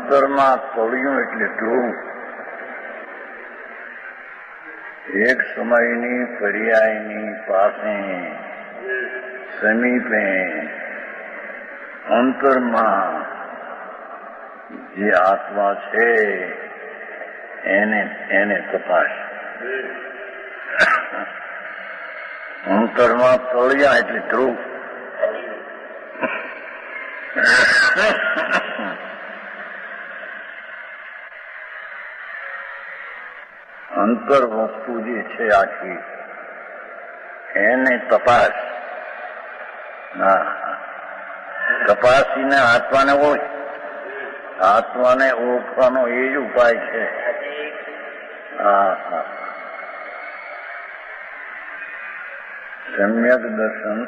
અંતરમાં તળિયું એટલે ધ્રુવ. એક સમયની પર્યાયની પાસે સમીપે અંતરમાં જે આત્મા છે એને તપાસ. અંતરમાં તળિયા એટલે ધ્રુવ. અંતર વસ્તુ જે છે આખી એને તપાસ. તપાસીને આત્માને ઓળખ. આત્માને ઓળખવાનો એ જ ઉપાય છે. સમ્યક દર્શન